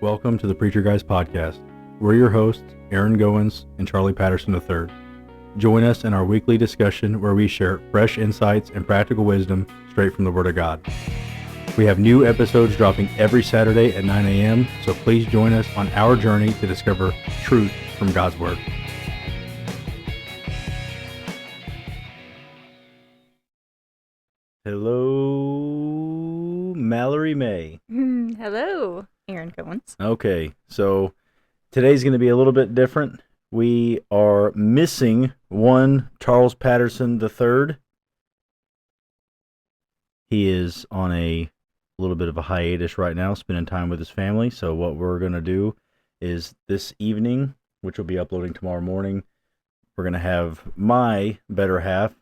Welcome to the Preacher Guys podcast. We're your hosts, Aaron Goins and Charlie Patterson III. Join us in our weekly discussion where we share fresh insights and practical wisdom straight from the Word of God. We have new episodes dropping every Saturday at 9 a.m., so please join us on our journey to discover truth from God's Word. Hello, Mallory May. Hello, Aaron Goins. Okay, so today's going to be a little bit different. We are missing one Charles Patterson III. He is on a little bit of a hiatus right now, spending time with his family. So what we're going to do is this evening, which will be uploading tomorrow morning, we're going to have my better half,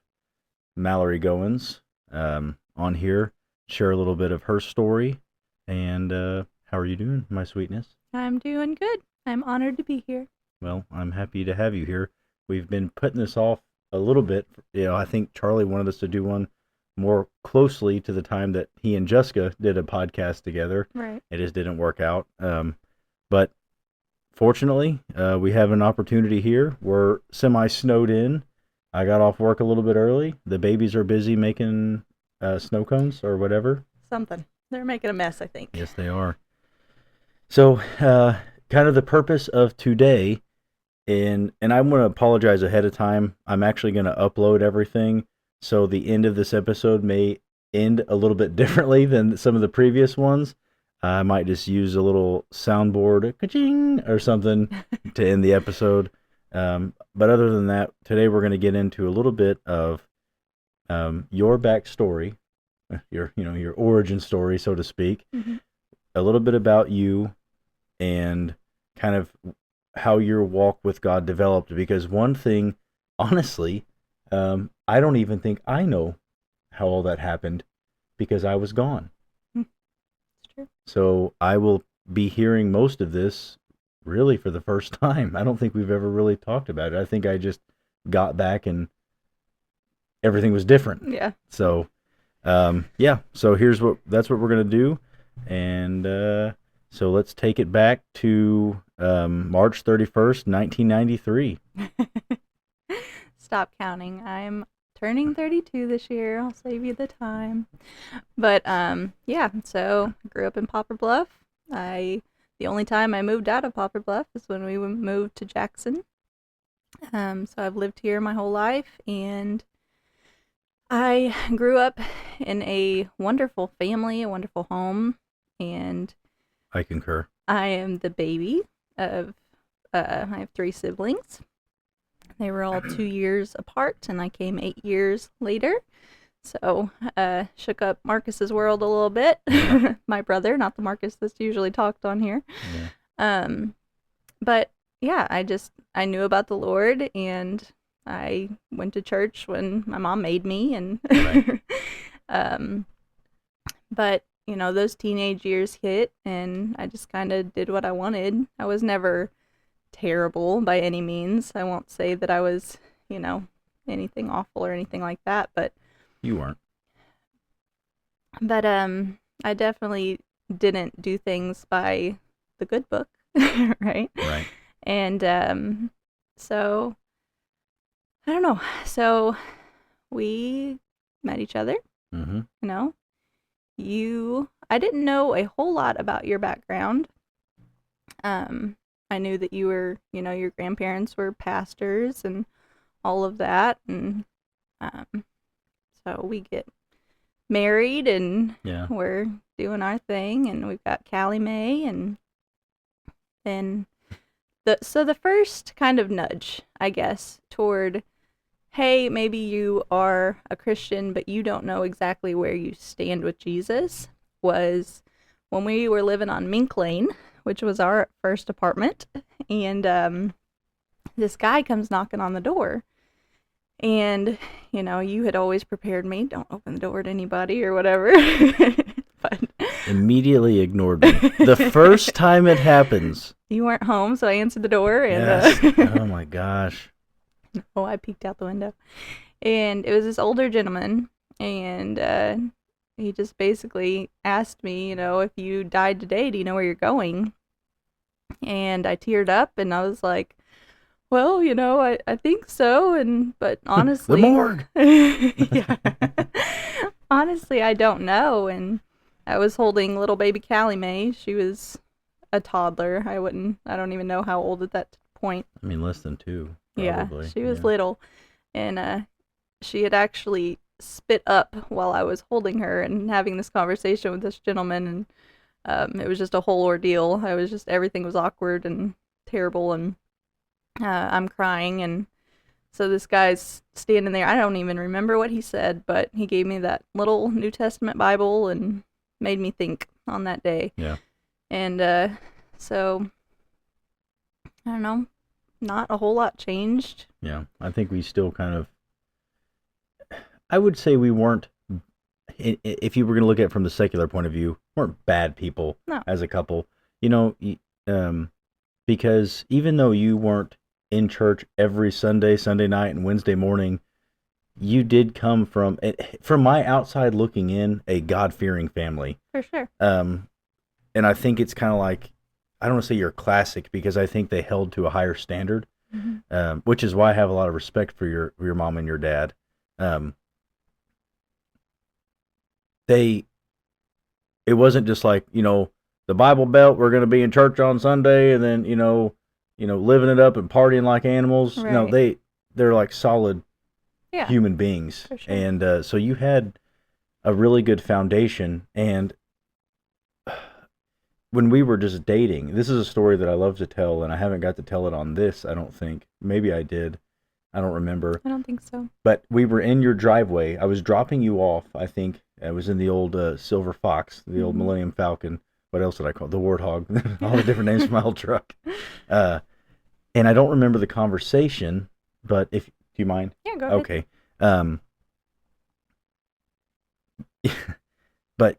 Mallory Goins, on here, share a little bit of her story. And how are you doing, my sweetness? I'm doing good. I'm honored to be here. Well, I'm happy to have you here. We've been putting this off a little bit. I think Charlie wanted us to do one more closely to the time that he and Jessica did a podcast together. Right. It just didn't work out. But fortunately, we have an opportunity here. We're semi-snowed in. I got off work a little bit early. The babies are busy making snow cones or whatever. Something. They're making a mess, I think. Yes, they are. So, kind of the purpose of today, and I'm going to apologize ahead of time. I'm actually going to upload everything, so the end of this episode may end a little bit differently than some of the previous ones. I might just use a little soundboard, ka-ching, or something to end the episode. But other than that, today we're going to get into a little bit of your backstory, your origin story, so to speak. Mm-hmm. A little bit about you and kind of how your walk with God developed. Because one thing, honestly, I don't even think I know how all that happened because I was gone. It's true. So I will be hearing most of this really for the first time. I don't think we've ever really talked about it. I think I just got back and everything was different. Yeah. So, so that's what we're going to do. And so let's take it back to March 31st, 1993. Stop counting. I'm turning 32 this year. I'll save you the time. But so I grew up in Poplar Bluff. The only time I moved out of Poplar Bluff is when we moved to Jackson. So I've lived here my whole life, and I grew up in a wonderful family, a wonderful home, and I concur. I am the baby of, I have 3 siblings. They were all 2 years apart, and I came 8 years later. So, shook up Marcus's world a little bit. My brother, not the Marcus that's usually talked on here. Yeah. But yeah, I knew about the Lord, and I went to church when my mom made me, and right. But those teenage years hit, and I just kind of did what I wanted. I was never terrible by any means. I won't say that I was, anything awful or anything like that, but you weren't. But I definitely didn't do things by the good book, right? Right. And so I don't know. So we met each other. Mm-hmm. I didn't know a whole lot about your background. I knew that you were, your grandparents were pastors and all of that. And so we get married, and we're doing our thing, and we've got Callie Mae, and then the first kind of nudge, I guess, toward, hey, maybe you are a Christian, but you don't know exactly where you stand with Jesus, was when we were living on Mink Lane, which was our first apartment, and this guy comes knocking on the door, and, you had always prepared me, don't open the door to anybody or whatever, but immediately ignored me. The first time it happens. You weren't home, so I answered the door, and yes. Oh my gosh. Oh, I peeked out the window. And it was this older gentleman, and he just basically asked me, if you died today, do you know where you're going? And I teared up and I was like, well, I think so. But The honestly, morgue. yeah, honestly, I don't know. And I was holding little baby Callie Mae. She was a toddler. I don't even know how old at that point. I mean, less than 2, Yeah, probably. she was Yeah. little. And she had actually spit up while I was holding her and having this conversation with this gentleman. And it was just a whole ordeal. Everything was awkward and terrible. And I'm crying. And so this guy's standing there. I don't even remember what he said, but he gave me that little New Testament Bible and made me think on that day. Yeah. And so, I don't know, not a whole lot changed. Yeah. I think we still kind of, I would say we weren't, if you were going to look at it from the secular point of view, weren't bad people No. as a couple. You know, because even though you weren't in church every Sunday, Sunday night, and Wednesday morning, you did come from my outside looking in, a God-fearing family. For sure. And I think it's kind of like, I don't want to say you're classic, because I think they held to a higher standard, which is why I have a lot of respect for your mom and your dad. It wasn't just like, the Bible Belt, we're going to be in church on Sunday, and then, living it up and partying like animals. Right. No, they're like solid human beings. For sure. And so you had a really good foundation. And when we were just dating, this is a story that I love to tell, and I haven't got to tell it on this, I don't think. Maybe I did. I don't remember. I don't think so. But we were in your driveway. I was dropping you off, I think. I was in the old Silver Fox, the old Millennium Falcon. What else did I call it? The Warthog. All the different names for my old truck. And I don't remember the conversation, but do you mind? Yeah, go ahead. Okay. But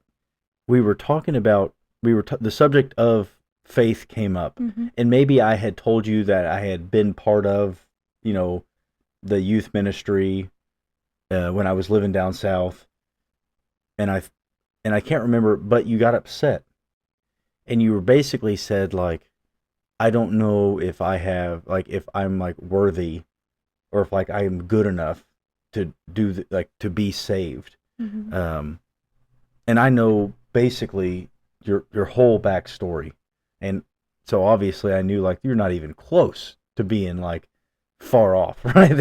we were talking about, the subject of faith came up. And maybe I had told you that I had been part of, the youth ministry when I was living down south. And I can't remember, but you got upset. And you were basically said, like, I don't know if if I'm like worthy, or if like I am good enough to do to be saved. And I know basically your whole backstory. And so obviously I knew, like, you're not even close to being like far off, right?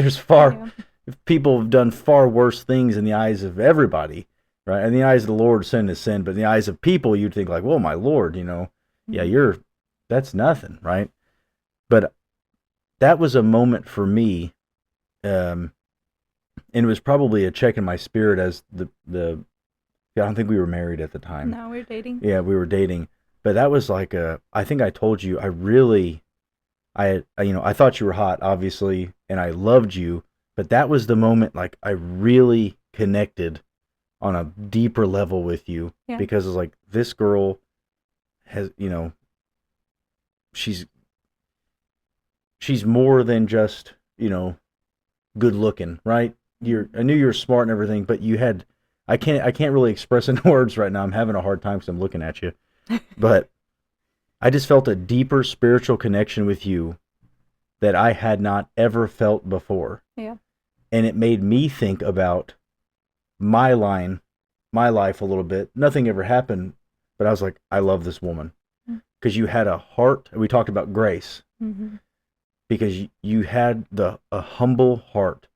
People have done far worse things in the eyes of everybody. Right, in the eyes of the Lord, sin is sin, but in the eyes of people, you'd think like, "Well, my Lord, yeah, that's nothing," right? But that was a moment for me, and it was probably a check in my spirit as the. I don't think we were married at the time. No, we were dating. Yeah, we were dating, but that was like I think I told you, I thought you were hot, obviously, and I loved you, but that was the moment, like, I really connected on a deeper level with you, because it's like, this girl has, she's more than just, good looking, right? I knew you were smart and everything, but I can't really express in words right now. I'm having a hard time because I'm looking at you, but I just felt a deeper spiritual connection with you that I had not ever felt before. Yeah. And it made me think about my life a little bit. Nothing ever happened, but I was like, I love this woman, because you had a heart. We talked about grace, because you had a humble heart,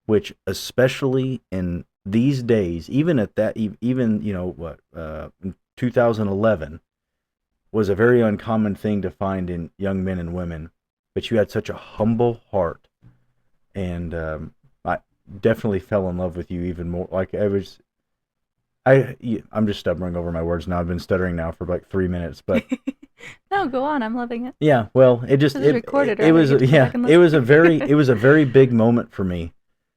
which, especially in these days, even at that, even in 2011, was a very uncommon thing to find in young men and women. But you had such a humble heart, and I definitely fell in love with you even more. Like, I'm just stuttering over my words now. I've been stuttering now for like 3 minutes, but no, go on. I'm loving it. Yeah, well, it was it was a very big moment for me,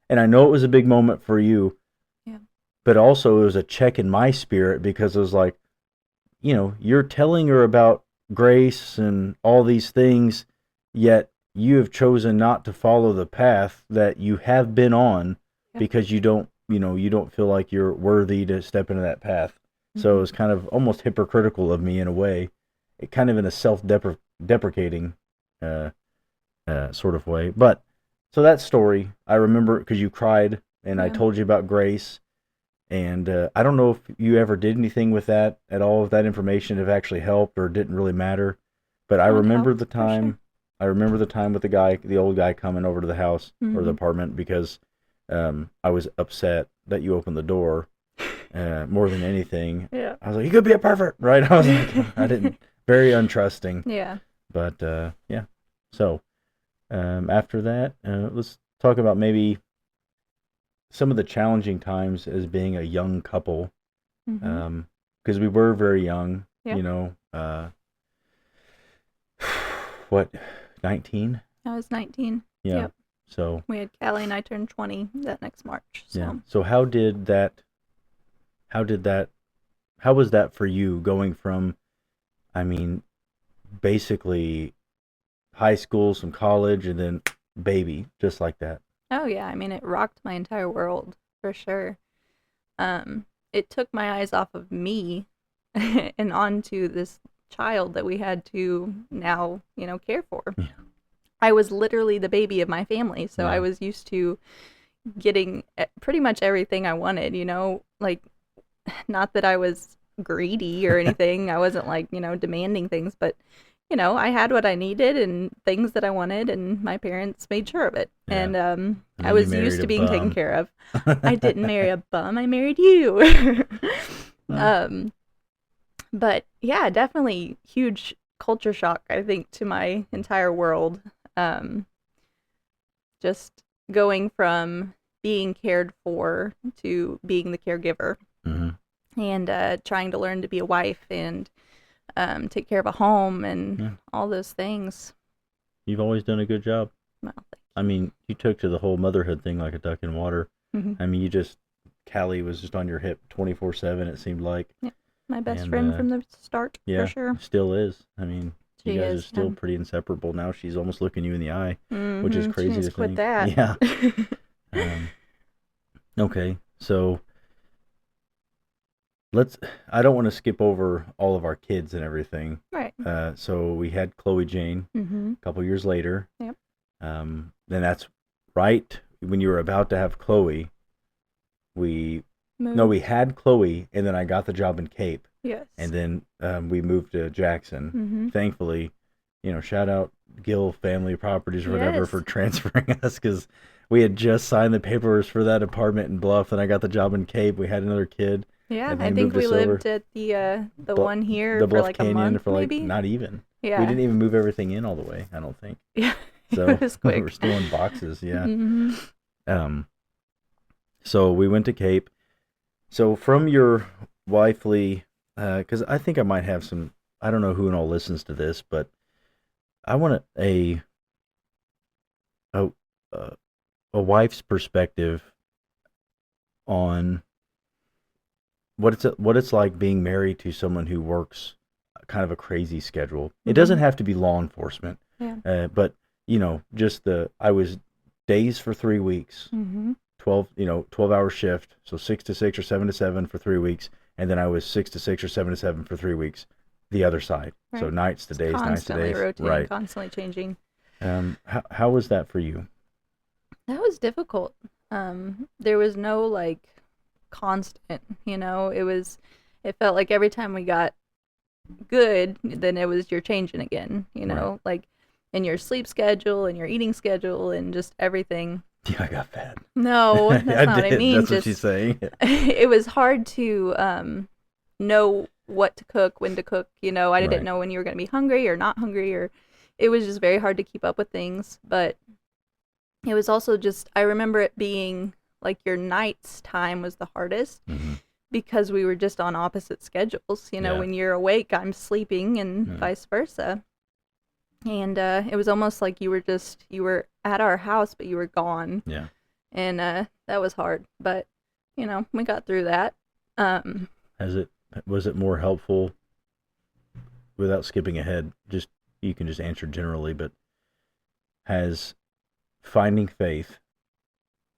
and I know it was a big moment for you. Yeah. But also it was a check in my spirit, because it was like, you're telling her about grace and all these things, yet you have chosen not to follow the path that you have been on, because you don't feel like you're worthy to step into that path. So it was kind of almost hypocritical of me in a way, kind of in a deprecating uh, sort of way. But so that story, I remember because you cried, and I told you about Grace, and I don't know if you ever did anything with that at all. If that information have actually helped or didn't really matter, but I remember the time. Sure. I remember the time with the old guy coming over to the house or the apartment because I was upset that you opened the door more than anything. Yeah. I was like, you could be a pervert, right? I was like, I didn't, very untrusting. Yeah. But yeah. So after that, let's talk about maybe some of the challenging times as being a young couple. Because we were very young, you know. What, 19? I was 19. Yeah. Yep. So we had Callie and I turned 20 that next March. So. Yeah. So how was that for you going from, I mean, basically high school, some college, and then baby, just like that? Oh yeah, I mean, it rocked my entire world for sure. It took my eyes off of me and onto this child that we had to now, care for. Yeah. I was literally the baby of my family, so I was used to getting pretty much everything I wanted, like, not that I was greedy or anything. I wasn't like, demanding things, but I had what I needed and things that I wanted, and my parents made sure of it. Yeah. And I was used to being taken care of. I didn't marry a bum. I married you. But yeah, definitely huge culture shock, I think, to my entire world. Just going from being cared for to being the caregiver, and trying to learn to be a wife and take care of a home and all those things. You've always done a good job. Well, I mean, you took to the whole motherhood thing like a duck in water. I mean, Callie was just on your hip 24/7, it seemed like. Yeah. My best friend from the start, for sure. Still is. I mean, you guys are still pretty inseparable now. She's almost looking you in the eye, which is crazy to quit think. That. Yeah. Okay, so I don't want to skip over all of our kids and everything. Right. So we had Chloe Jane a couple years later. Yep. Then that's right when you were about to have Chloe. We had Chloe, and then I got the job in Cape. Yes. And then we moved to Jackson. Thankfully, shout out Gill Family Properties or whatever for transferring us, because we had just signed the papers for that apartment in Bluff, and I got the job in Cape. We had another kid. Yeah, I think we lived at the one here for like Canyon a month, for like maybe? Not even. Yeah. We didn't even move everything in all the way, I don't think. Yeah. So it was quick. We're still in boxes, yeah. So we went to Cape. So from your wifely, because I think I might have some, I don't know who and all listens to this, but I want a wife's perspective on what it's like being married to someone who works kind of a crazy schedule. It doesn't have to be law enforcement, but just I was days for 3 weeks, 12-hour shift, so 6 to 6 or 7 to 7 for 3 weeks, and then I was 6 to 6 or 7 to 7 for 3 weeks, the other side. Right. So nights to days, nights to days, rotating, right? Constantly changing. How was that for you? That was difficult. There was no like constant, it felt like every time we got good, then it was you're changing again, right. Like in your sleep schedule and your eating schedule and just everything. Yeah, I got fat. No, that's not what I mean. That's what she's saying. It was hard to know what to cook, when to cook, I didn't know when you were going to be hungry or not hungry, or it was just very hard to keep up with things. But it was also just, I remember it being like your night's time was the hardest because we were just on opposite schedules. When you're awake, I'm sleeping and vice versa. And it was almost like you were at our house, but you were gone. Yeah. And that was hard, but we got through that. Was it more helpful, without skipping ahead, you can just answer generally, but has finding faith,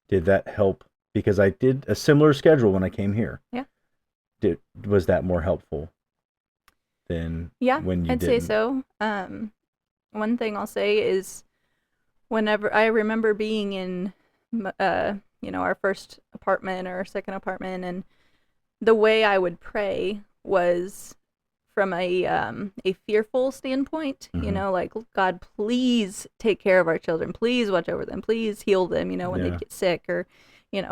did that help? Because I did a similar schedule when I came here. Yeah. Was that more helpful than when you I'd didn't? say so. one thing I'll say is whenever I remember being in, our first apartment or second apartment, and the way I would pray was from a fearful standpoint, like, God, please take care of our children, please watch over them, please heal them, when they get sick, or,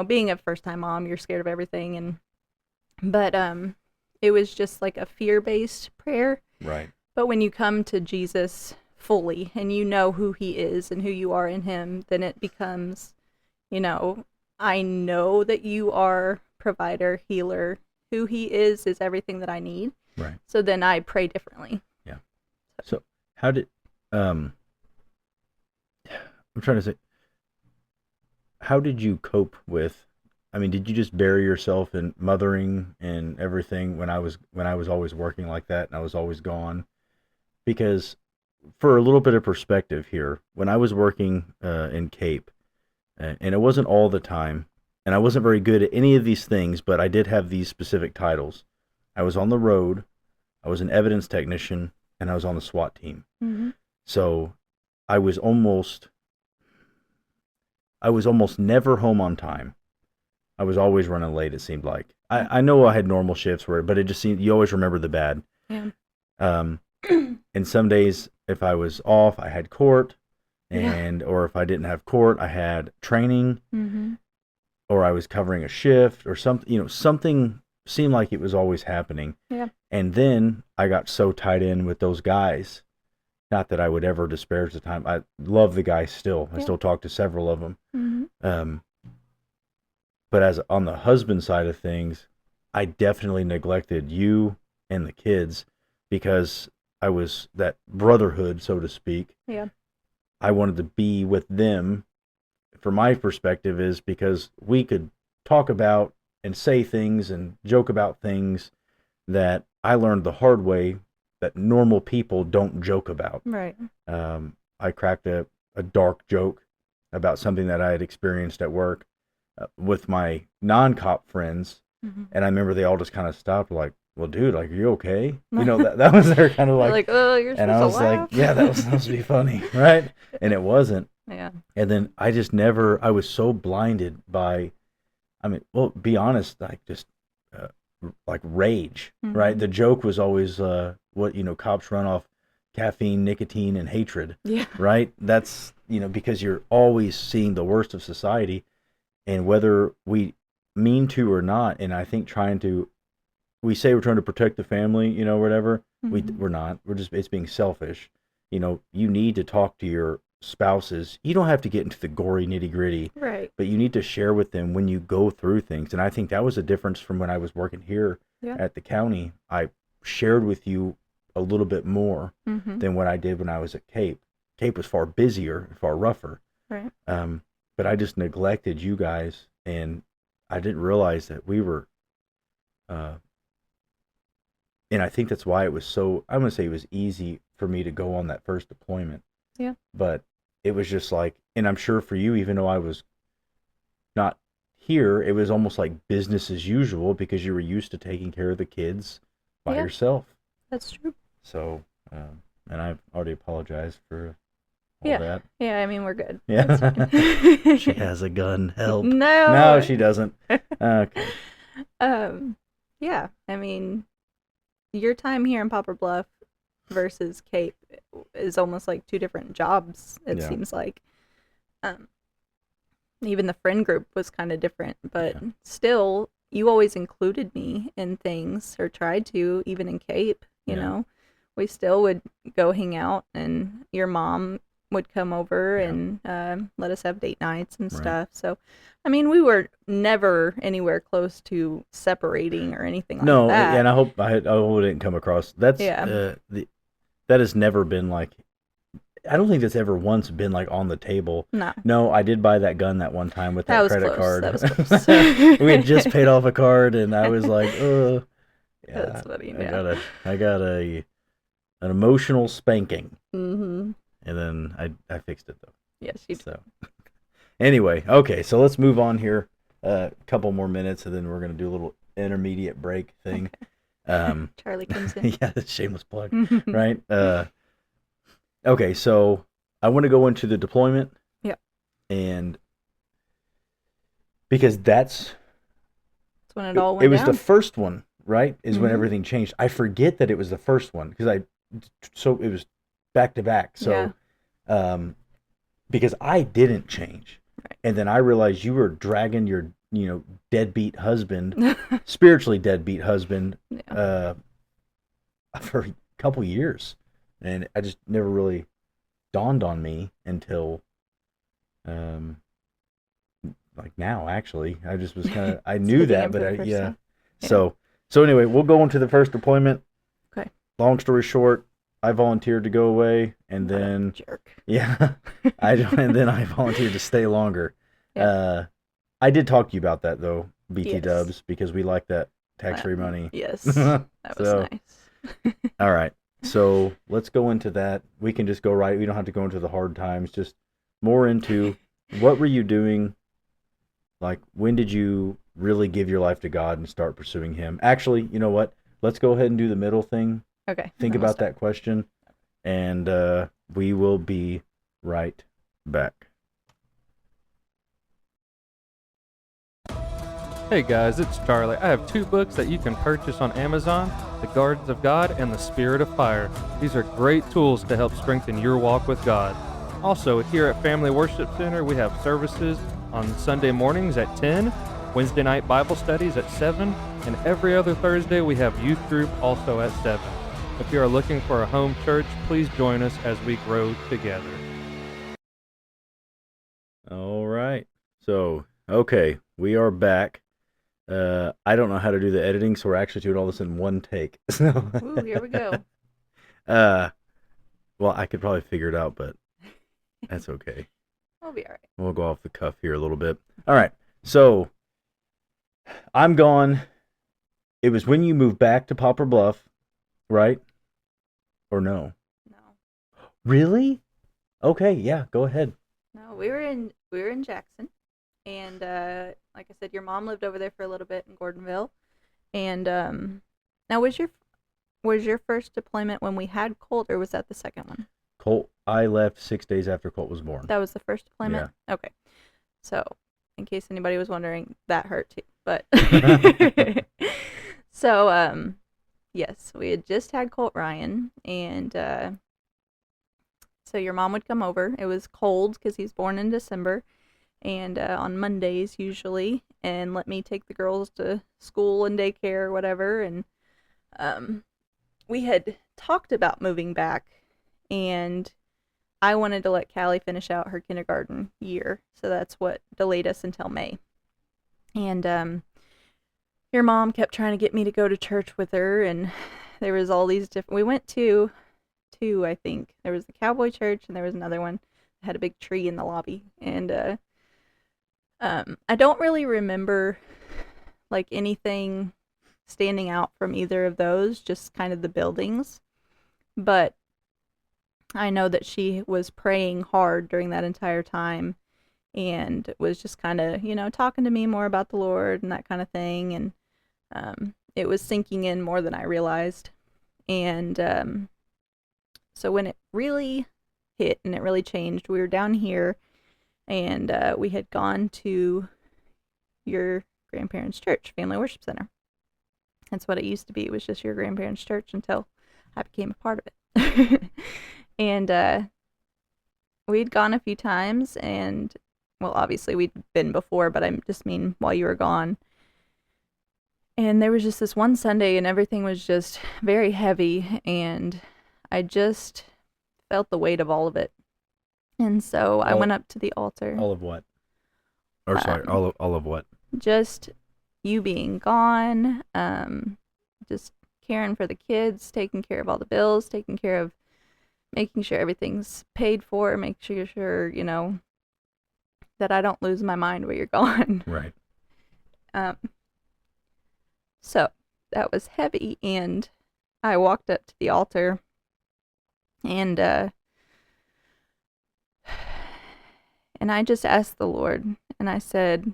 being a first time mom, you're scared of everything, but it was just like a fear-based prayer. Right. But when you come to Jesus fully and you know who he is and who you are in him, then it becomes, I know that you are provider, healer. Who he is everything that I need. Right. So then I pray differently. Yeah. So how did I'm trying to say, how did you cope with, I mean, did you just bury yourself in mothering and everything when I was always working like that and I was always gone? Because for a little bit of perspective here, when I was working in Cape, and it wasn't all the time, and I wasn't very good at any of these things, but I did have these specific titles. I was on the road, I was an evidence technician, and I was on the SWAT team. Mm-hmm. So I was almost never home on time. I was always running late, it seemed like. I know I had normal shifts, but it just seemed, you always remember the bad. Yeah. And some days, if I was off, I had court, or if I didn't have court, I had training. Mm-hmm. Or I was covering a shift or something, something seemed like it was always happening. Yeah. And then I got so tied in with those guys. Not that I would ever disparage the time. I love the guys still. I still talk to several of them. Mm-hmm. But as on the husband side of things, I definitely neglected you and the kids because I was that brotherhood, so to speak. Yeah. I wanted to be with them. From my perspective, is because we could talk about and say things and joke about things that I learned the hard way that normal people don't joke about. Right. I cracked a dark joke about something that I had experienced at work with my non-cop friends, and I remember they all just kind of stopped, like, "Well, dude, like, are you okay?" That was their kind of like, "Oh, you're supposed to laugh." And I was like, "Yeah, that was supposed to be funny, right?" And it wasn't. Yeah. And then I was so blinded by, I mean, well, be honest, like just like rage, right? The joke was always what, cops run off caffeine, nicotine, and hatred, right? That's, because you're always seeing the worst of society, and whether we mean to or not, and I think we say we're trying to protect the family, whatever, we're not. We're just, it's being selfish. You need to talk to your spouses. You don't have to get into the gory nitty gritty, right? But you need to share with them when you go through things. And I think that was a difference from when I was working here at the county. I shared with you a little bit more than what I did when I was at Cape. Cape was far busier, far rougher, right? But I just neglected you guys, and I didn't realize that we were. And I think that's why it was so. I'm gonna say it was easy for me to go on that first deployment. Yeah. But it was just like, and I'm sure for you, even though I was not here, it was almost like business as usual because you were used to taking care of the kids by yourself. That's true. So, and I've already apologized for all that. Yeah, I mean, we're good. Yeah. She has a gun. Help. No, she doesn't. Okay. Yeah, I mean, your time here in Poplar Bluff versus Cape is almost like two different jobs, it seems like. Even the friend group was kind of different, but still, you always included me in things, or tried to, even in Cape, you know. We still would go hang out, and your mom would come over and let us have date nights and stuff. So, I mean, we were never anywhere close to separating or anything like that. No, and I hope it didn't come across. That's that has never been like. I don't think that's ever once been like on the table. No, I did buy that gun that one time with that credit card. That was close. We had just paid off a card, and I was like, "Oh, yeah." That's funny. I got an emotional spanking, and then I fixed it though. Yes, you did. So anyway, okay, so let's move on here. A couple more minutes, and then we're gonna do a little intermediate break thing. Charlie comes in. Yeah, shameless plug, right? Okay, so I want to go into the deployment. Yeah. And because That's when it all it went was the down. first one, right? Is when Mm-hmm. everything changed. I forget that it was the first one because so it was back to back. Yeah. So, um, because I didn't change, and then I realized you were dragging your, deadbeat husband, Right. spiritually deadbeat husband, Yeah. uh, for a couple years, and I just never really dawned on me until, um, like now. Actually, I just was kind of I It's knew hitting that, him but for I the first yeah. time. Yeah. So anyway, we'll go into the first deployment. Okay. Long story short, I volunteered to go away, and What a then jerk. yeah, and then I volunteered to stay longer. Yep. Uh, I did talk to you about that though, BT Yes. Dubs, because we like that tax-free money. Yes. That was So, nice. all right. So let's go into that. We can just go right. We don't have to go into the hard times. Just more into what were you doing? Like, when did you really give your life to God and start pursuing Him? Actually, you know what? Let's go ahead and do the middle thing. Okay. And Think then we'll about start. that question, and we will be right back. Hey guys, it's Charlie. I have two books that you can purchase on Amazon, The Gardens of God and The Spirit of Fire. These are great tools to help strengthen your walk with God. Also, here at Family Worship Center, we have services on Sunday mornings at 10, Wednesday night Bible studies at 7, and every other Thursday we have youth group also at 7. If you are looking for a home church, please join us as we grow together. All right. So, okay, we are back. I don't know how to do the editing, so we're actually doing all this in one take. So, Ooh, here we go. uh, well, I could probably figure it out, but that's okay. We'll be all right. We'll go off the cuff here a little bit. All right. So, I'm gone. It was when you moved back to Poplar Bluff, right? Or no? No. Really? Okay, yeah, go ahead. No, we were in Jackson, and like I said, your mom lived over there for a little bit in Gordonville, and now was your first deployment when we had Colt, or was that the second one? Colt, I left 6 days after Colt was born. That was the first Yeah. deployment. Okay, so in case anybody was wondering, that hurt too, but so yes, we had just had Colt Ryan, and so your mom would come over. It was cold because he's born in December, and on Mondays usually, and let me take the girls to school and daycare or whatever. And um, we had talked about moving back, and I wanted to let Callie finish out her kindergarten year, so that's what delayed us until May. And your mom kept trying to get me to go to church with her, and there was all these different. We went to two, I think. There was the cowboy church, and there was another one that had a big tree in the lobby. And I don't really remember like anything standing out from either of those, just kind of the buildings. But I know that she was praying hard during that entire time and was just kind of, talking to me more about the Lord and that kind of thing. And it was sinking in more than I realized. And so when it really hit and it really changed, we were down here and we had gone to your grandparents' church, Family Worship Center. That's what it used to be. It was just your grandparents' church until I became a part of it. And we'd gone a few times, and well, obviously we'd been before, but I just mean while you were gone. And there was just this one Sunday, and everything was just very heavy, and I just felt the weight of all of it. And so I went up to the altar. All of what? Or sorry, all of what? Just you being gone, just caring for the kids, taking care of all the bills, taking care of making sure everything's paid for, making sure, that I don't lose my mind while you're gone. Right. So that was heavy, and I walked up to the altar, and I just asked the Lord, and I said,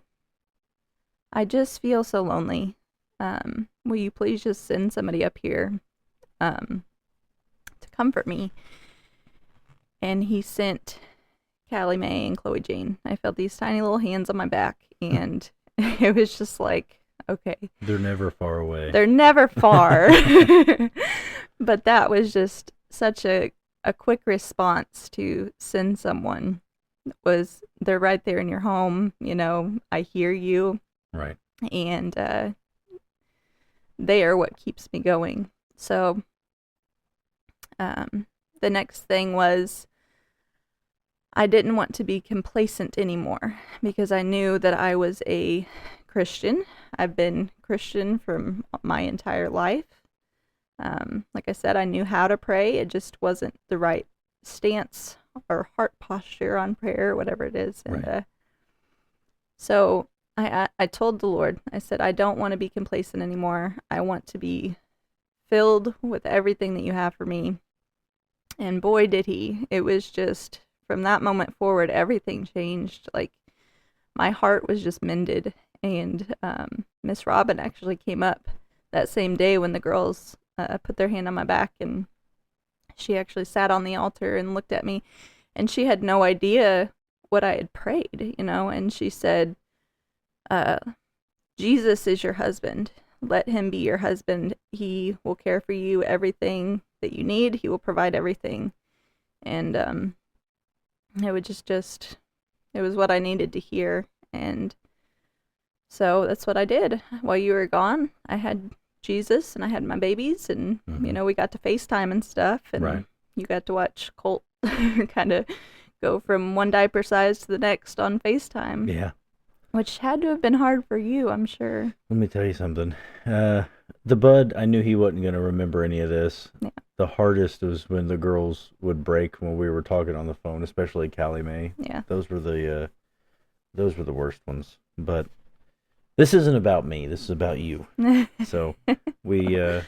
I just feel so lonely. Will you please just send somebody up here to comfort me? and he sent Callie Mae and Chloe Jane. I felt these tiny little hands on my back, and it was just like, okay. They're never far away. They're never far. But that was just such a quick response to send someone. They're right there in your home, I hear you. Right. And they are what keeps me going. So the next thing was, I didn't want to be complacent anymore because I knew that I was a Christian. I've been Christian for my entire life. Like I said, I knew how to pray. It just wasn't the right stance or heart posture on prayer, whatever it is. And right. So I told the Lord, I said, I don't want to be complacent anymore. I want to be filled with everything that you have for me. And boy, did he. It was just, from that moment forward, everything changed. Like, my heart was just mended. And Miss Robin actually came up that same day when the girls put their hand on my back, and she actually sat on the altar and looked at me, and she had no idea what I had prayed, and she said, Jesus is your husband. Let him be your husband. He will care for you, everything that you need. He will provide everything. And it was just it was what I needed to hear. And so that's what I did. While you were gone, I had Jesus and I had my babies, and we got to FaceTime and stuff, and right. You got to watch Colt kind of go from one diaper size to the next on FaceTime. Yeah. Which had to have been hard for you, I'm sure. Let me tell you something. The bud, I knew he wasn't going to remember any of this. Yeah. The hardest was when the girls would break when we were talking on the phone, especially Callie Mae. Yeah. Those were the worst ones. But this isn't about me. This is about you. So we, all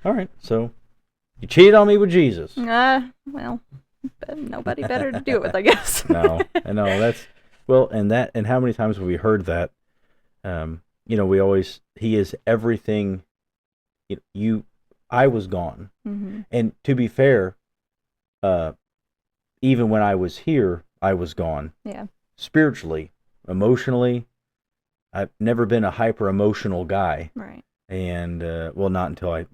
right. So you cheated on me with Jesus. Well, nobody better to do it with, I guess. No, I know that's. Well, and how many times have we heard that? He is everything. I was gone, and to be fair, even when I was here, I was gone. Yeah. Spiritually, emotionally, I've never been a hyper emotional guy. Right. And not until I,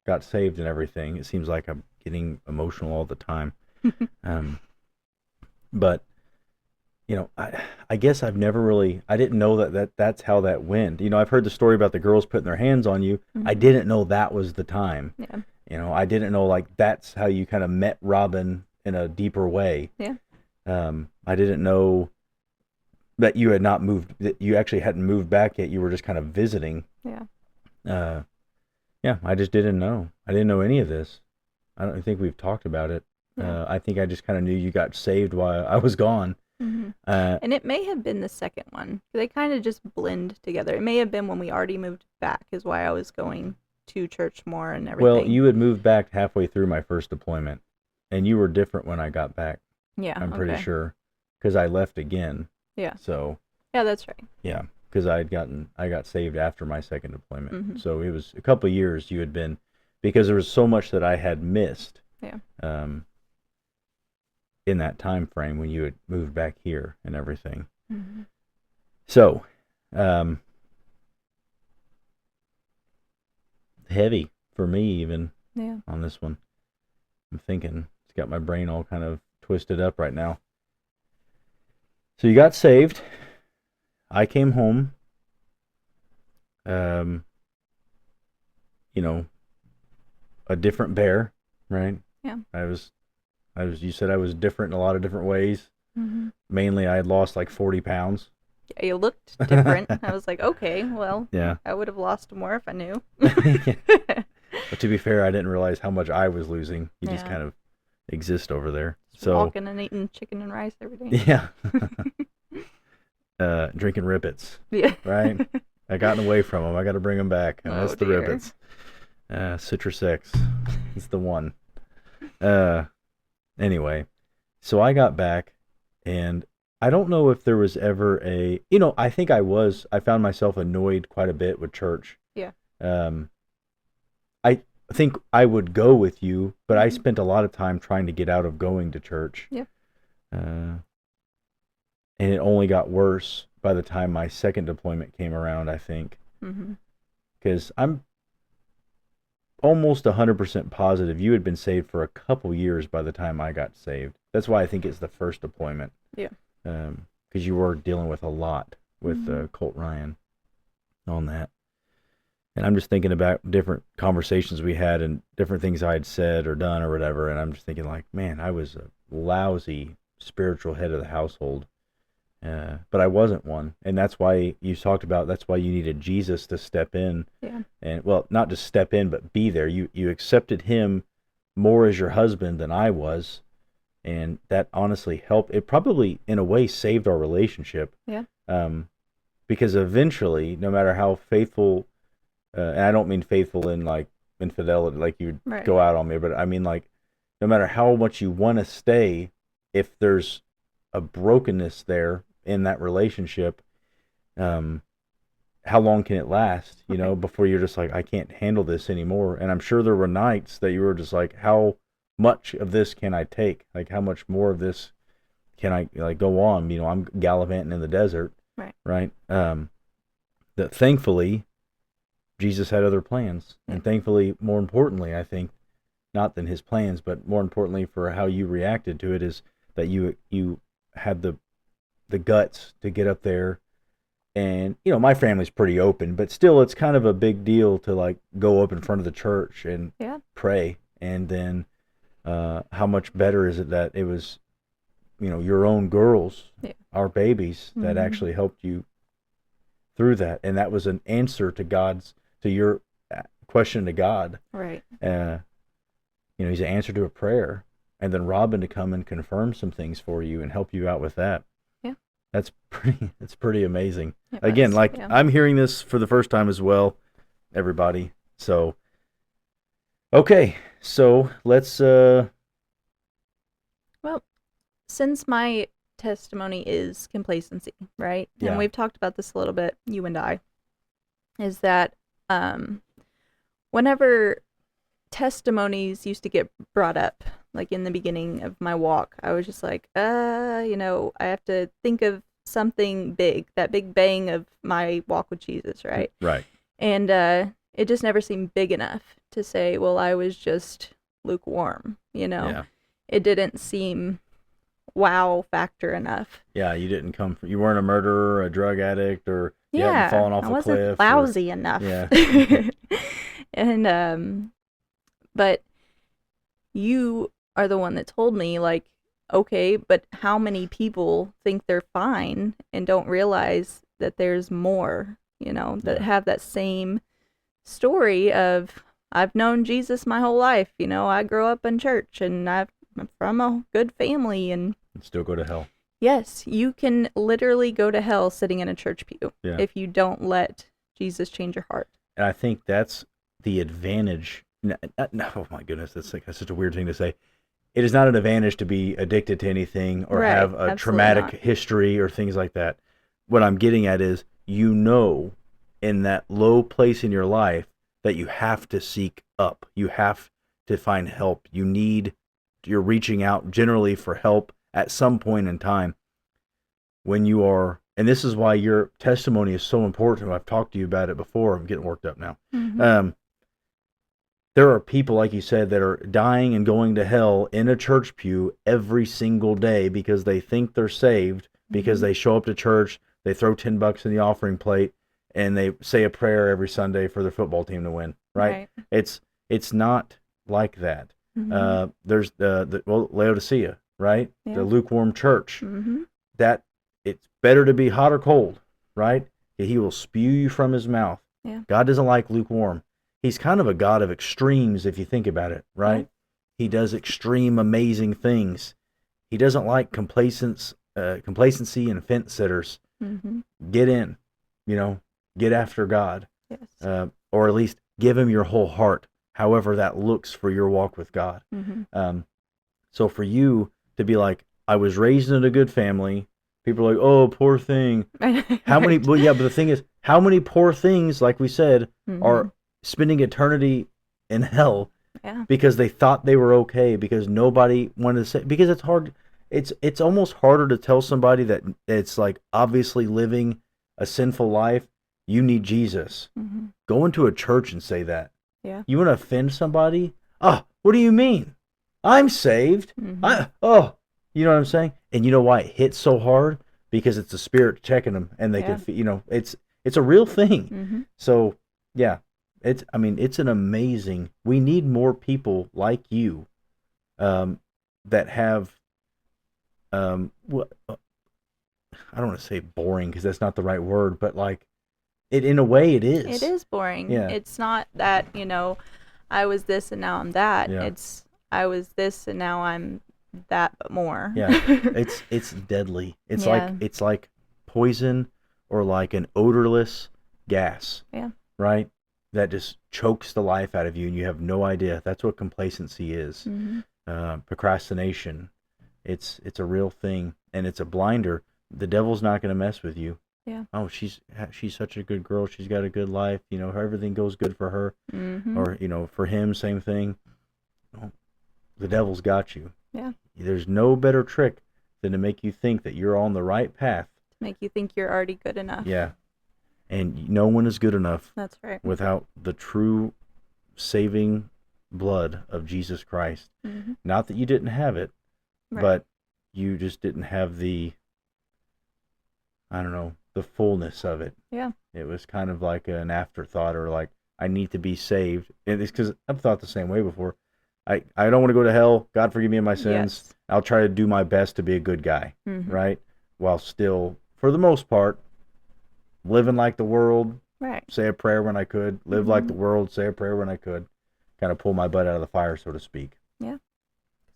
got saved and everything. It seems like I'm getting emotional all the time. But. I guess I've never really, I didn't know that's how that went. I've heard the story about the girls putting their hands on you. I didn't know that was the time. Yeah. I didn't know, like, that's how you kind of met Robin in a deeper way. Yeah. I didn't know that you had not moved, that you actually hadn't moved back yet. You were just kind of visiting. Yeah. I just didn't know. I didn't know any of this. I don't think we've talked about it. Yeah. I think I just kind of knew you got saved while I was gone. And it may have been the second one. They kind of just blend together. It may have been when we already moved back, is why I was going to church more and everything. Well, you had moved back halfway through my first deployment, and you were different when I got back. Yeah, I'm pretty sure, because I left again. Yeah. So. Yeah, that's right. Yeah, because I got saved after my second deployment. So it was a couple of years you had been, because there was so much that I had missed. Yeah. In that time frame when you had moved back here and everything. So, heavy for me even on this one. I'm thinking, it's got my brain all kind of twisted up right now. So you got saved. I came home. A different bear, right? Yeah. You said I was different in a lot of different ways. Mainly, I had lost like 40 pounds. Yeah, you looked different. I was like, okay, well, yeah. I would have lost more if I knew. But to be fair, I didn't realize how much I was losing. You just kind of exist over there. Just walking and eating chicken and rice every day. Yeah. Drinking Rippets. Yeah. Right? I gotten away from them. I got to bring them back. And that's the Rippets. Citrus X. It's the one. Anyway, so I got back, and I don't know if there was ever I think I found myself annoyed quite a bit with church. Yeah. think I would go with you, but I spent a lot of time trying to get out of going to church. Yeah. And it only got worse by the time my second deployment came around, I think. Because I'm almost 100% positive you had been saved for a couple years by the time I got saved. That's why I think it's the first deployment. Yeah. Because you were dealing with a lot with Colt Ryan on that. And I'm just thinking about different conversations we had and different things I had said or done or whatever. And I'm just thinking like, man, I was a lousy spiritual head of the household. But I wasn't one. And that's why you talked about, that's why you needed Jesus to step in. Yeah. And, well, not just step in, but be there. You accepted him more as your husband than I was. And that honestly helped. It probably, in a way, saved our relationship. Yeah. Because eventually, no matter how faithful, and I don't mean faithful in like infidelity, like you'd go out on me, but I mean like, no matter how much you want to stay, if there's a brokenness there in that relationship, how long can it last, you know, before you're just like, I can't handle this anymore. And I'm sure there were nights that you were just like, how much of this can I take? Like, how much more of this can I like go on? You know, I'm gallivanting in the desert, right? That thankfully Jesus had other plans, and thankfully, more importantly, I think, not than his plans, but more importantly for how you reacted to it, is that you had the guts to get up there. And, you know, my family's pretty open, but still it's kind of a big deal to like go up in front of the church and pray. And then how much better is it that it was, you know, your own girls, our babies, that actually helped you through that. And that was an answer to your question to God. Right. You know, he's an answer to a prayer. And then Robin to come and confirm some things for you and help you out with that. Yeah. That's pretty amazing. Again, like I'm hearing this for the first time as well, everybody. So, okay. So let's, well, since my testimony is complacency, right? Yeah. And we've talked about this a little bit, you and I, is that whenever testimonies used to get brought up, like in the beginning of my walk, I was just like, you know, I have to think of something big, that big bang of my walk with Jesus, right? Right. And it just never seemed big enough to say, well, I was just lukewarm, you know? Yeah. It didn't seem wow factor enough. Yeah, you didn't you weren't a murderer, a drug addict, or you hadn't fallen off a cliff. I wasn't lousy enough. Yeah. And, but you are the one that told me, like, okay, but how many people think they're fine and don't realize that there's more, you know, that have that same story of, I've known Jesus my whole life, you know, I grew up in church and I'm from a good family and still go to hell. Yes, you can literally go to hell sitting in a church pew if you don't let Jesus change your heart. And I think that's the advantage. No, oh my goodness, that's such a weird thing to say. It is not an advantage to be addicted to anything or have a traumatic history or things like that. What I'm getting at is, you know, in that low place in your life that you have to seek up. You have to find help. You're reaching out generally for help at some point in time when you are, and this is why your testimony is so important. I've talked to you about it before. I'm getting worked up now. There are people, like you said, that are dying and going to hell in a church pew every single day because they think they're saved, because they show up to church, they throw $10 in the offering plate, and they say a prayer every Sunday for their football team to win, right? It's not like that. There's Laodicea, right? Yeah. The lukewarm church. That it's better to be hot or cold, right? He will spew you from his mouth. Yeah. God doesn't like lukewarm. He's kind of a God of extremes if you think about it, right? He does extreme, amazing things. He doesn't like complacency and fence sitters. Get in, you know, get after God. Yes. Or at least give him your whole heart, however that looks for your walk with God. So for you to be like, I was raised in a good family, people are like, oh, poor thing. How many, well, yeah, but the thing is, how many poor things, like we said, are spending eternity in hell Yeah. because they thought they were okay because nobody wanted to say, because it's hard. It's almost harder to tell somebody that it's like obviously living a sinful life. You need Jesus. Mm-hmm. Go into a church and say that. Yeah. You want to offend somebody? Oh, what do you mean? I'm saved. Mm-hmm. You know what I'm saying? And you know why it hits so hard? Because it's the Spirit checking them, and they can, it's a real thing. Mm-hmm. So yeah, it's an amazing. We need more people like you, that have, what I don't want to say boring because that's not the right word, but like it in a way it is. It is boring. Yeah. It's not that, I was this and now I'm that. Yeah. It's I was this and now I'm that but more. Yeah. It's deadly. It's Yeah. like poison or like an odorless gas. Yeah. Right? That just chokes the life out of you and you have no idea. That's what complacency is. Mm-hmm. Procrastination. It's a real thing and it's a blinder. The devil's not going to mess with you. Yeah. Oh, she's such a good girl. She's got a good life. Everything goes good for her. Mm-hmm. Or, for him, same thing. Oh, the devil's got you. Yeah. There's no better trick than to make you think that you're on the right path. To make you think you're already good enough. Yeah. And no one is good enough. That's right. Without the true saving blood of Jesus Christ. Mm-hmm. Not that you didn't have it, right. but you just didn't have the, I don't know, the fullness of it. Yeah. It was kind of like an afterthought, or like, I need to be saved. And it's because I've thought the same way before. I don't want to go to hell. God forgive me of my sins. Yes. I'll try to do my best to be a good guy, mm-hmm. right? While still, for the most part, living like the world. Right. Say a prayer when I could. Live mm-hmm. like the world. Say a prayer when I could. Kind of pull my butt out of the fire, so to speak. Yeah.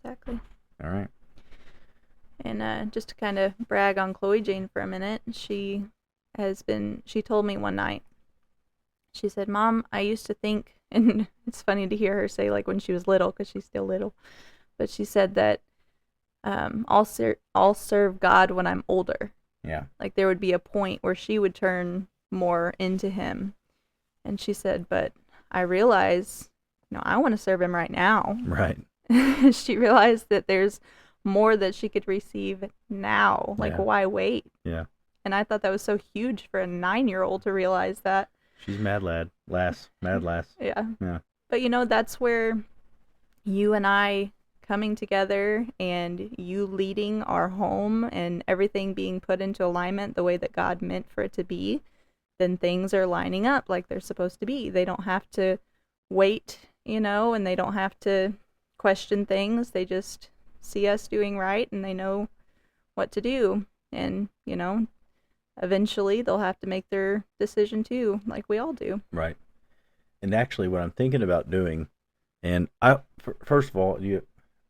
Exactly. All right. And just to kind of brag on Chloe Jane for a minute, she told me one night, she said, "Mom, I used to think," and it's funny to hear her say like when she was little, because she's still little, but she said that I'll serve God when I'm older. Yeah. Like there would be a point where she would turn more into him. And she said, but I realize, I want to serve him right now. Right. She realized that there's more that she could receive now. Like, why wait? Yeah. And I thought that was so huge for a 9-year-old to realize that. She's mad lass. Yeah. Yeah. But that's where you and I coming together and you leading our home and everything being put into alignment the way that God meant for it to be, then things are lining up like they're supposed to be. They don't have to wait, and they don't have to question things. They just see us doing right and they know what to do. And, eventually they'll have to make their decision too, like we all do. Right. And actually what I'm thinking about doing, and first of all,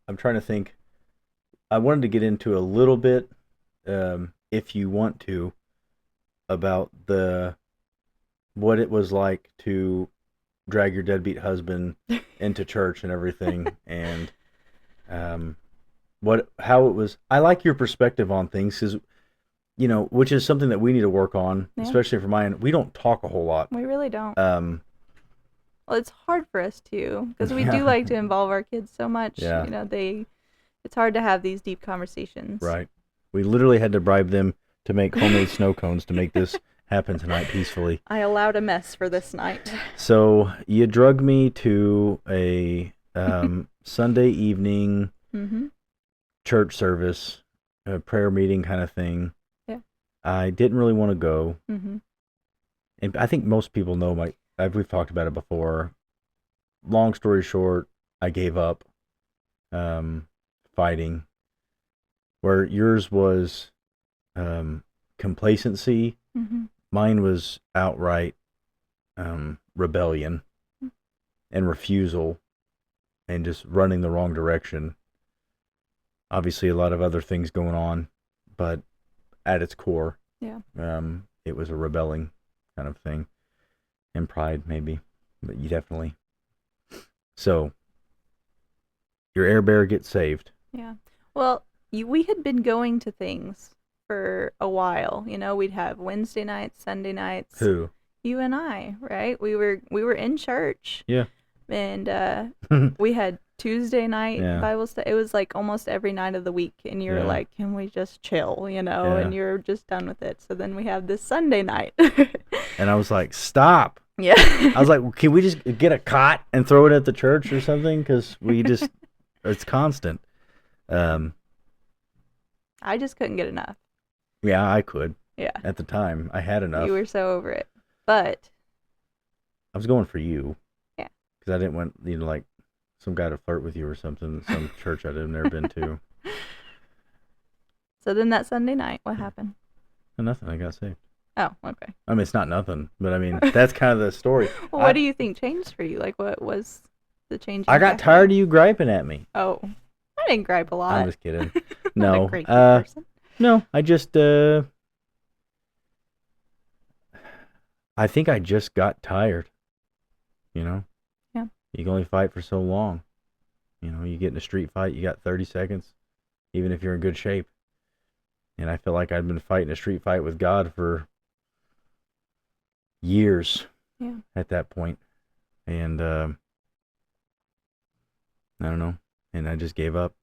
I'm trying to think, I wanted to get into a little bit, if you want to, about what it was like to drag your deadbeat husband into church and everything, and how it was. I like your perspective on things, because which is something that we need to work on, especially for mine. We don't talk a whole lot. We really don't. Well, it's hard for us too, because we do like to involve our kids so much. Yeah. It's hard to have these deep conversations. Right. We literally had to bribe them to make homemade snow cones to make this happen tonight peacefully. I allowed a mess for this night. So you drug me to a Sunday evening mm-hmm. church service, a prayer meeting kind of thing. Yeah. I didn't really want to go. Mm-hmm. And I think most people know we've talked about it before. Long story short, I gave up fighting. Where yours was complacency, mm-hmm. mine was outright rebellion and refusal and just running the wrong direction. Obviously a lot of other things going on, but at its core, it was a rebelling kind of thing. And pride, maybe, but you definitely. So, your air bear gets saved. Yeah. Well, we had been going to things for a while. We'd have Wednesday nights, Sunday nights. Who? You and I, right? We were in church. Yeah. and we had Tuesday night Bible study. It was like almost every night of the week, and you were like, "Can we just chill?" And you're just done with it. So then we have this Sunday night, and I was like, "Stop!" Yeah, I was like, "Can we just get a cot and throw it at the church or something?" Because it's constant. I just couldn't get enough. Yeah, I could. Yeah. At the time, I had enough. You were so over it, but I was going for you. Yeah. Because I didn't want like some guy to flirt with you or something. Some church I'd never been to. So then that Sunday night, what happened? Nothing. I got saved. Oh, okay. I mean, it's not nothing, but I mean, that's kind of the story. Well, what do you think changed for you? Like, what was the change? I got tired of you griping at me. Oh, I didn't gripe a lot. I'm just kidding. No. Not a great person. No, I just, I think I just got tired. Yeah. You can only fight for so long. You get in a street fight, you got 30 seconds, even if you're in good shape. And I feel like I'd been fighting a street fight with God for years. Yeah. At that point. And, I don't know. And I just gave up.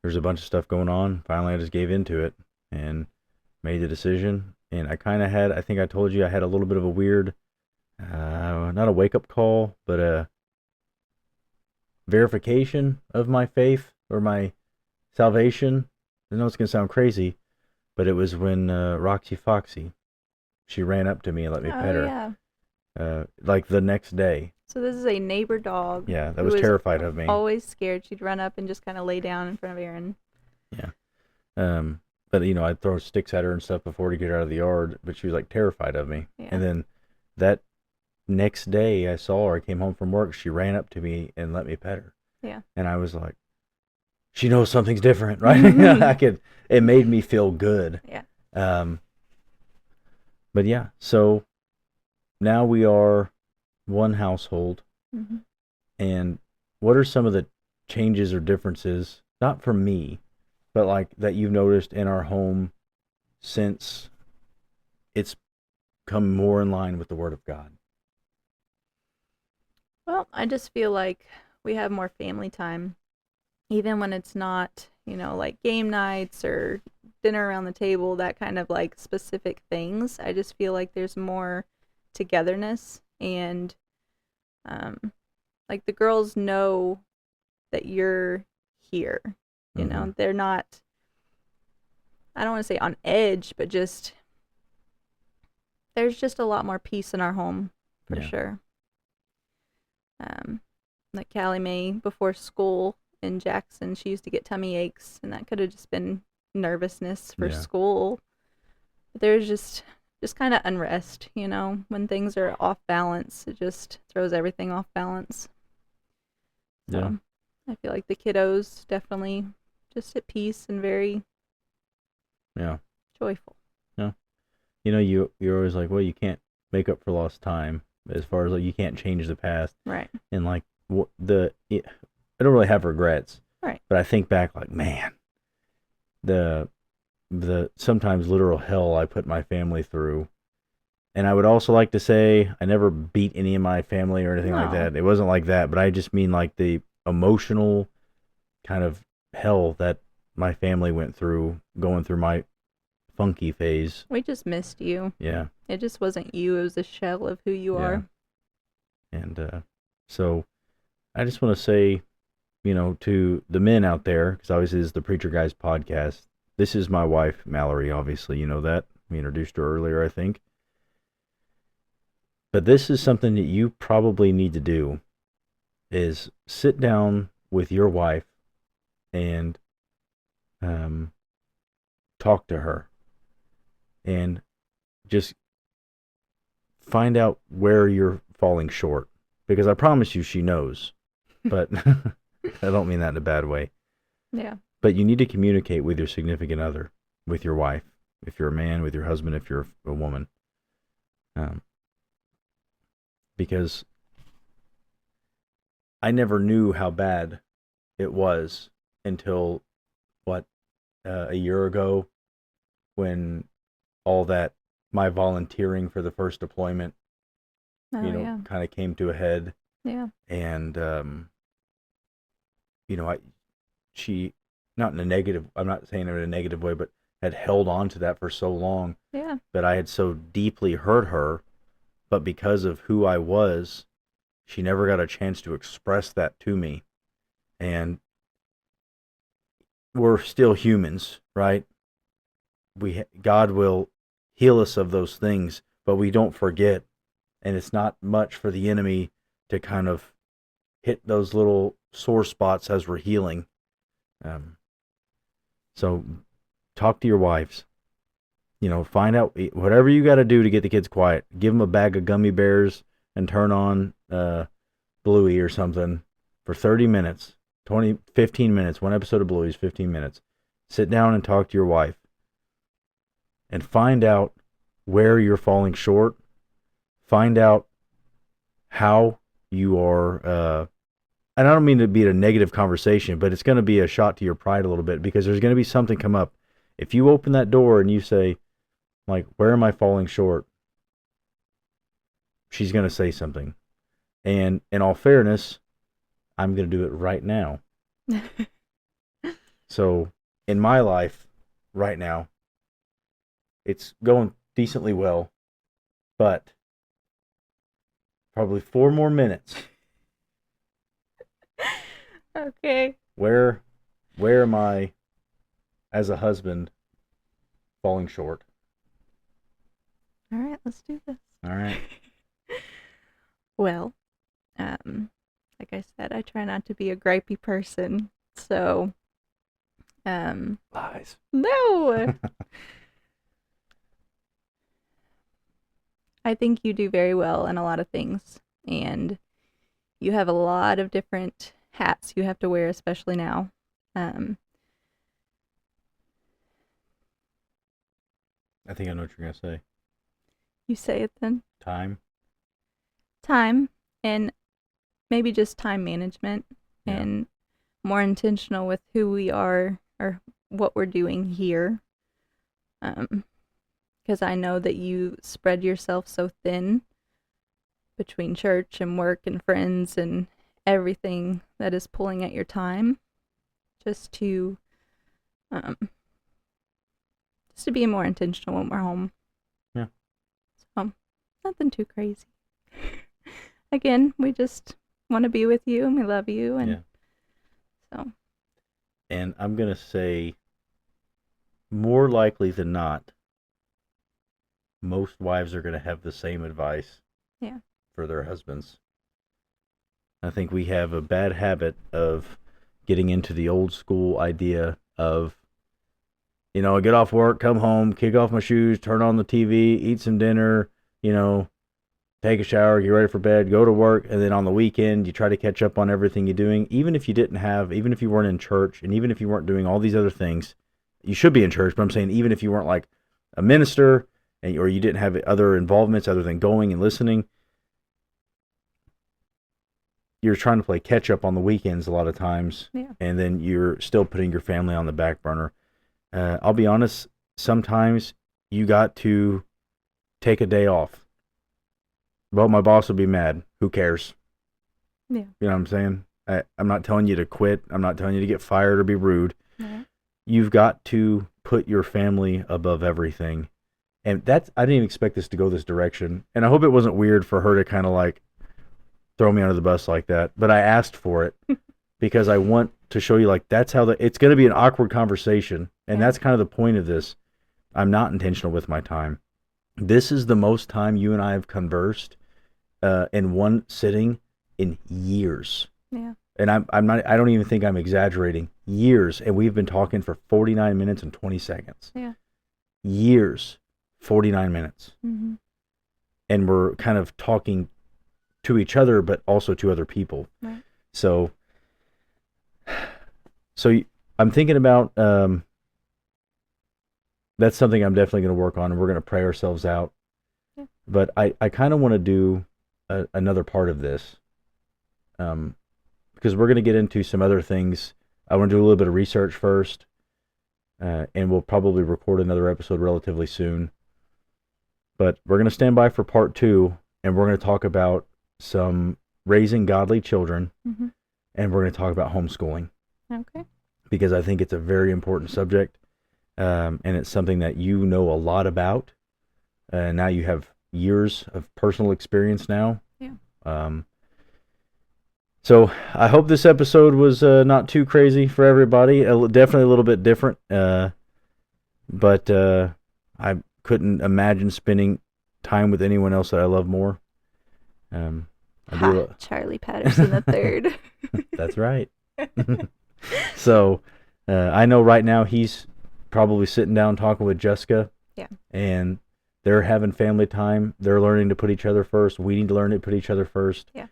There's a bunch of stuff going on. Finally, I just gave into it and made the decision. And I kind of had, I think I told you, I had a little bit of a weird, not a wake-up call, but a verification of my faith or my salvation. I know it's going to sound crazy, but it was when Roxy Foxy, she ran up to me and let me pet her. Yeah. Like the next day. So this is a neighbor dog. Yeah, that was terrified of me. Always scared. She'd run up and just kind of lay down in front of Aaron. Yeah. But I'd throw sticks at her and stuff before to get her out of the yard, but she was like terrified of me. Yeah. And then that next day I saw her, I came home from work, she ran up to me and let me pet her. Yeah. And I was like, she knows something's different, right? It made me feel good. Yeah. But yeah, so now we are one household. Mm-hmm. And what are some of the changes or differences, not for me, but like that you've noticed in our home since it's come more in line with the Word of God? Well, I just feel like we have more family time, even when it's not, like game nights or dinner around the table, that kind of like specific things. I just feel like there's more togetherness, and like the girls know that you're here. They're not, I don't want to say on edge, but just there's just a lot more peace in our home for sure. Like Callie Mae before school in Jackson, she used to get tummy aches, and that could have just been nervousness for school. But there's just kind of unrest, when things are off balance, it just throws everything off balance. So I feel like the kiddos definitely just at peace and very joyful. Yeah. You're always like, well, you can't make up for lost time as far as like you can't change the past. Right. And like I don't really have regrets. Right. But I think back like, man, the sometimes literal hell I put my family through. And I would also like to say I never beat any of my family or anything like that. It wasn't like that, but I just mean like the emotional kind of hell that my family went through going through my funky phase. We just missed you. Yeah. It just wasn't you. It was a shell of who you are. And so I just want to say, to the men out there, because obviously this is the Preacher Guys podcast. This is my wife, Mallory, obviously. You know that. We introduced her earlier, I think. But this is something that you probably need to do, is sit down with your wife and talk to her. And just find out where you're falling short. Because I promise you she knows. But I don't mean that in a bad way. Yeah. But you need to communicate with your significant other, with your wife, if you're a man, with your husband, if you're a woman. Because I never knew how bad it was until, a year ago, when all that, my volunteering for the first deployment, kind of came to a head. Yeah. And she, not in a negative, I'm not saying it in a negative way, but had held on to that for so long. Yeah. That I had so deeply hurt her, but because of who I was, she never got a chance to express that to me. And we're still humans, right? God will heal us of those things, but we don't forget. And it's not much for the enemy to kind of hit those little sore spots as we're healing. So talk to your wives. Find out whatever you got to do to get the kids quiet. Give them a bag of gummy bears and turn on Bluey or something for 30 minutes, 15 minutes. One episode of Bluey is 15 minutes. Sit down and talk to your wife and find out where you're falling short. Find out how you are, and I don't mean to be a negative conversation, but it's going to be a shot to your pride a little bit, because there's going to be something come up. If you open that door and you say, like, where am I falling short? She's going to say something. And in all fairness, I'm going to do it right now. So in my life right now, it's going decently well, but probably 4 more minutes. Okay. Where am I as a husband falling short? All right, let's do this. All right. Well, like I said, I try not to be a gripey person, so Lies. No. I think you do very well in a lot of things, and you have a lot of different hats you have to wear, especially now. I think I know what you're going to say. You say it then. Time, and maybe just time management, and more intentional with who we are or what we're doing here. Because I know that you spread yourself so thin between church and work and friends and everything that is pulling at your time, just to be more intentional when we're home. Yeah. So, nothing too crazy. Again, we just want to be with you, and we love you, and so. And I'm going to say, more likely than not, most wives are going to have the same advice for their husbands. I think we have a bad habit of getting into the old school idea of, I get off work, come home, kick off my shoes, turn on the TV, eat some dinner, take a shower, get ready for bed, go to work, and then on the weekend you try to catch up on everything you're doing. Even if you weren't in church, and even if you weren't doing all these other things, you should be in church, but I'm saying even if you weren't like a minister, or you didn't have other involvements other than going and listening, you're trying to play catch up on the weekends a lot of times, and then you're still putting your family on the back burner. I'll be honest, sometimes you got to take a day off. Well, my boss will be mad. Who cares? Yeah. You know what I'm saying? I'm not telling you to quit. I'm not telling you to get fired or be rude. Yeah. You've got to put your family above everything. And I didn't even expect this to go this direction. And I hope it wasn't weird for her to kind of like throw me under the bus like that. But I asked for it because I want to show you, like, that's how it's going to be an awkward conversation. And that's kind of the point of this. I'm not intentional with my time. This is the most time you and I have conversed in one sitting in years. Yeah. And I don't even think I'm exaggerating. Years. And we've been talking for 49 minutes and 20 seconds. Yeah. Years. 49 minutes. Mm-hmm. And we're kind of talking to each other, but also to other people. Right. So I'm thinking about, that's something I'm definitely going to work on, and we're going to pray ourselves out. Yeah. But I kind of want to do another part of this, because we're going to get into some other things. I want to do a little bit of research first, and we'll probably record another episode relatively soon. But we're going to stand by for part 2, and we're going to talk about some raising godly children, Mm-hmm. and we're going to talk about homeschooling. Okay. Because I think it's a very important subject, and it's something that you know a lot about. Now you have years of personal experience now. Yeah. So I hope this episode was not too crazy for everybody. Definitely a little bit different, but I couldn't imagine spending time with anyone else that I love more. Charlie Patterson the third. That's right. So I know right now he's probably sitting down talking with Jessica. Yeah. And they're having family time. They're learning to put each other first. We need to learn to put each other first. Yeah.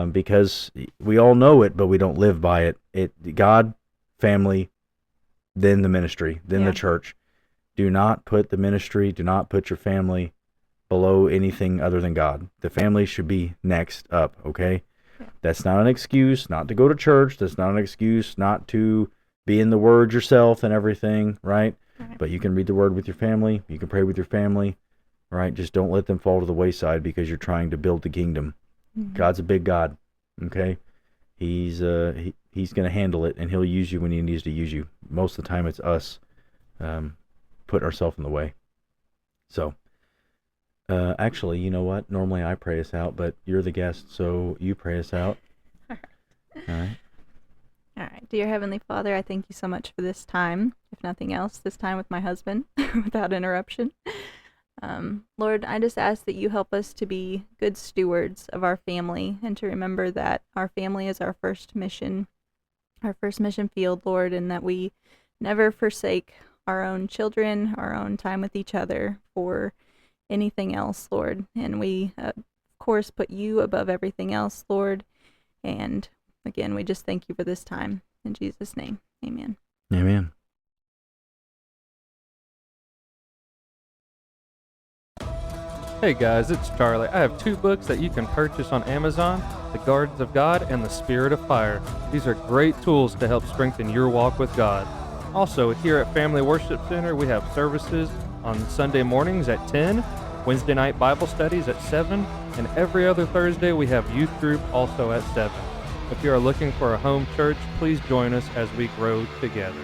Because we all know it, but we don't live by it. God, family, then the ministry, then the church. Do not put the ministry, do not put your family below anything other than God. The family should be next up, okay? Yeah. That's not an excuse not to go to church. That's not an excuse not to be in the Word yourself and everything, right? But you can read the Word with your family. You can pray with your family, right? Just don't let them fall to the wayside because you're trying to build the kingdom. Mm-hmm. God's a big God, okay? He's going to handle it, and he'll use you when he needs to use you. Most of the time it's us put ourselves in the way. So, actually, you know what? Normally I pray us out, but you're the guest, so you pray us out. All right. All right. Dear Heavenly Father, I thank you so much for this time, if nothing else, this time with my husband, without interruption. Lord, I just ask that you help us to be good stewards of our family and to remember that our family is our first mission field, Lord, and that we never forsake our own children, our own time with each other for anything else, Lord. And we, of course, put you above everything else, Lord. And again, we just thank you for this time. In Jesus' name, amen. Amen. Hey guys, it's Charlie. I have 2 books that you can purchase on Amazon, The Gardens of God and The Spirit of Fire. These are great tools to help strengthen your walk with God. Also, here at Family Worship Center, we have services on Sunday mornings at 10, Wednesday night Bible studies at 7, and every other Thursday we have youth group also at 7. If you are looking for a home church, please join us as we grow together.